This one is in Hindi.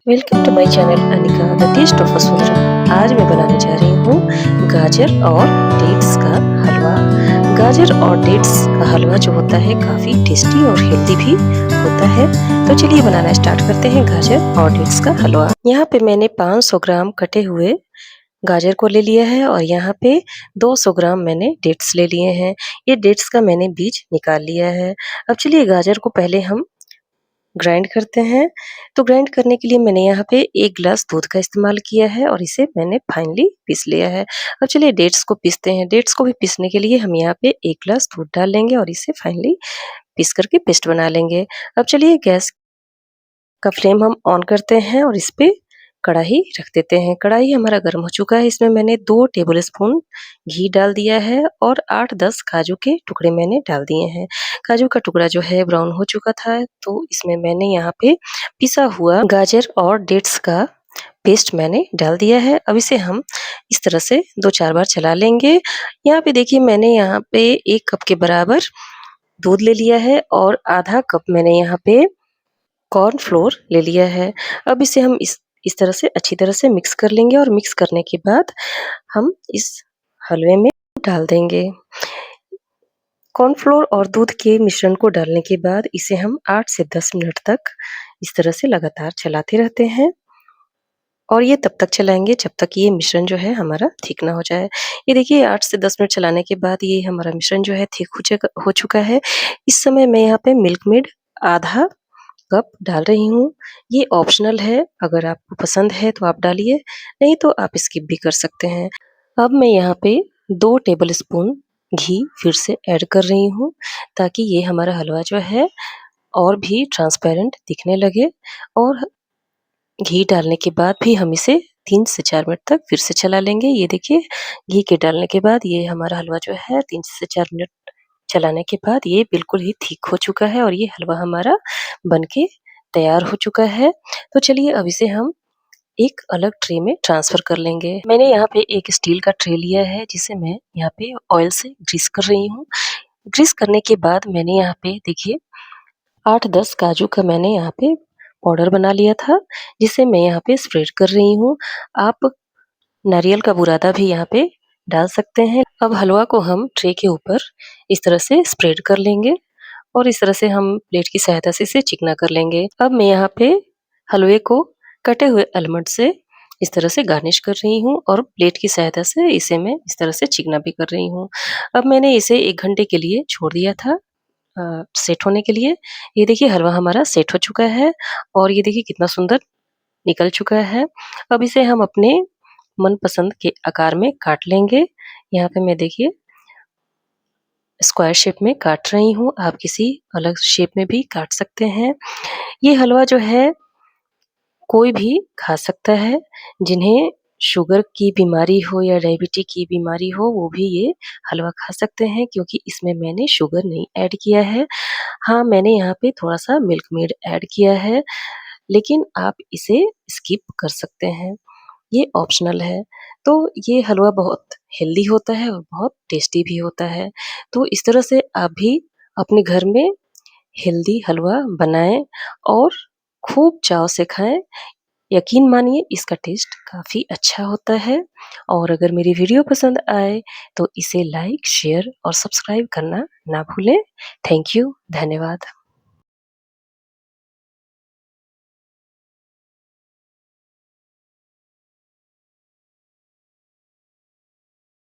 Welcome to my channel Anika the taste of Vasundhara. आज मैं बनाने जा रही हूँ गाजर और डेट्स का हलवा। गाजर और डेट्स का हलवा जो होता है काफ़ी टेस्टी और हेल्दी भी होता है। तो चलिए बनाना स्टार्ट करते हैं गाजर और डेट्स का हलवा। यहाँ पे मैंने 500 ग्राम कटे हुए गाजर को ले लिया है और यहाँ पे 200 ग्राम मैंने डेट्स ले लिए हैं। ये डेट्स का मैंने बीज निकाल लिया है। अब चलिए गाजर को पहले हम ग्राइंड करते हैं। तो ग्राइंड करने के लिए मैंने यहाँ पे 1 ग्लास दूध का इस्तेमाल किया है और इसे मैंने फाइनली पीस लिया है। अब चलिए डेट्स को पीसते हैं। डेट्स को भी पीसने के लिए हम यहाँ पे 1 ग्लास दूध डाल लेंगे और इसे फाइनली पीस करके पेस्ट बना लेंगे। अब चलिए गैस का फ्लेम हम ऑन करते हैं और इस पे कढ़ाई रख देते हैं। कढ़ाई हमारा गर्म हो चुका है। इसमें मैंने 2 टेबल स्पून घी डाल दिया है और 8-10 काजू के टुकड़े मैंने डाल दिए हैं। काजू का टुकड़ा जो है ब्राउन हो चुका था, तो इसमें मैंने यहाँ पे पिसा हुआ गाजर और डेट्स का पेस्ट मैंने डाल दिया है। अब इसे हम इस तरह से 2-4 बार चला लेंगे। यहाँ पे देखिए मैंने यहाँ पे 1 कप के बराबर दूध ले लिया है और आधा कप मैंने यहाँ पे कॉर्न फ्लोर ले लिया है। अब इसे हम इस तरह से अच्छी तरह से मिक्स कर लेंगे और मिक्स करने के बाद हम इस हलवे में डाल देंगे। कॉर्नफ्लोर और दूध के मिश्रण को डालने के बाद इसे हम 8 से 10 मिनट तक इस तरह से लगातार चलाते रहते हैं और ये तब तक चलाएँगे जब तक ये मिश्रण जो है हमारा थिक ना हो जाए। ये देखिए 8 से 10 मिनट चलाने के बाद ये हमारा मिश्रण जो है थिक हो चुका है। इस समय मैं यहाँ पे मिल्क मेड आधा कप डाल रही हूँ। ये ऑप्शनल है, अगर आपको पसंद है तो आप डालिए, नहीं तो आप स्किप भी कर सकते हैं। अब मैं यहाँ पे 2 टेबल स्पून घी फिर से ऐड कर रही हूँ ताकि ये हमारा हलवा जो है और भी ट्रांसपेरेंट दिखने लगे। और घी डालने के बाद भी हम इसे 3 से 4 मिनट तक फिर से चला लेंगे। ये देखिए घी के डालने के बाद ये हमारा हलवा जो है 3 से 4 मिनट चलाने के बाद ये बिल्कुल ही थिक हो चुका है और ये हलवा हमारा बनके तैयार हो चुका है। तो चलिए अब इसे हम एक अलग ट्रे में ट्रांसफ़र कर लेंगे। मैंने यहाँ पे एक स्टील का ट्रे लिया है जिसे मैं यहाँ पे ऑयल से ग्रीस कर रही हूँ। ग्रीस करने के बाद मैंने यहाँ पे देखिए 8-10 काजू का मैंने यहाँ पे पाउडर बना लिया था, जिसे मैं यहाँ पे स्प्रेड कर रही हूँ। आप नारियल का बुरादा भी यहाँ पे डाल सकते हैं। अब हलवा को हम ट्रे के ऊपर इस तरह से स्प्रेड कर लेंगे और इस तरह से हम प्लेट की सहायता से इसे चिकना कर लेंगे। अब मैं यहाँ पे हलवे को कटे हुए आलमंड से इस तरह से गार्निश कर रही हूँ और प्लेट की सहायता से इसे मैं इस तरह से चिकना भी कर रही हूँ। अब मैंने इसे 1 घंटे के लिए छोड़ दिया था सेट होने के लिए। ये देखिए हलवा हमारा सेट हो चुका है और ये देखिए कितना सुंदर निकल चुका है। अब इसे हम अपने मनपसंद के आकार में काट लेंगे। यहाँ पे मैं देखिए स्क्वायर शेप में काट रही हूँ, आप किसी अलग शेप में भी काट सकते हैं। ये हलवा जो है कोई भी खा सकता है, जिन्हें शुगर की बीमारी हो या डायबिटी की बीमारी हो वो भी ये हलवा खा सकते हैं, क्योंकि इसमें मैंने शुगर नहीं ऐड किया है। हाँ, मैंने यहाँ पे थोड़ा-सा मिल्क मेड ऐड किया है, लेकिन आप इसे स्किप कर सकते हैं, ये ऑप्शनल है। तो ये हलवा बहुत हेल्दी होता है और बहुत टेस्टी भी होता है। तो इस तरह से आप भी अपने घर में हेल्दी हलवा बनाएँ और खूब चाव से खाएँ। यकीन मानिए इसका टेस्ट काफ़ी अच्छा होता है। और अगर मेरी वीडियो पसंद आए तो इसे लाइक, शेयर और सब्सक्राइब करना ना भूलें। थैंक यू, धन्यवाद।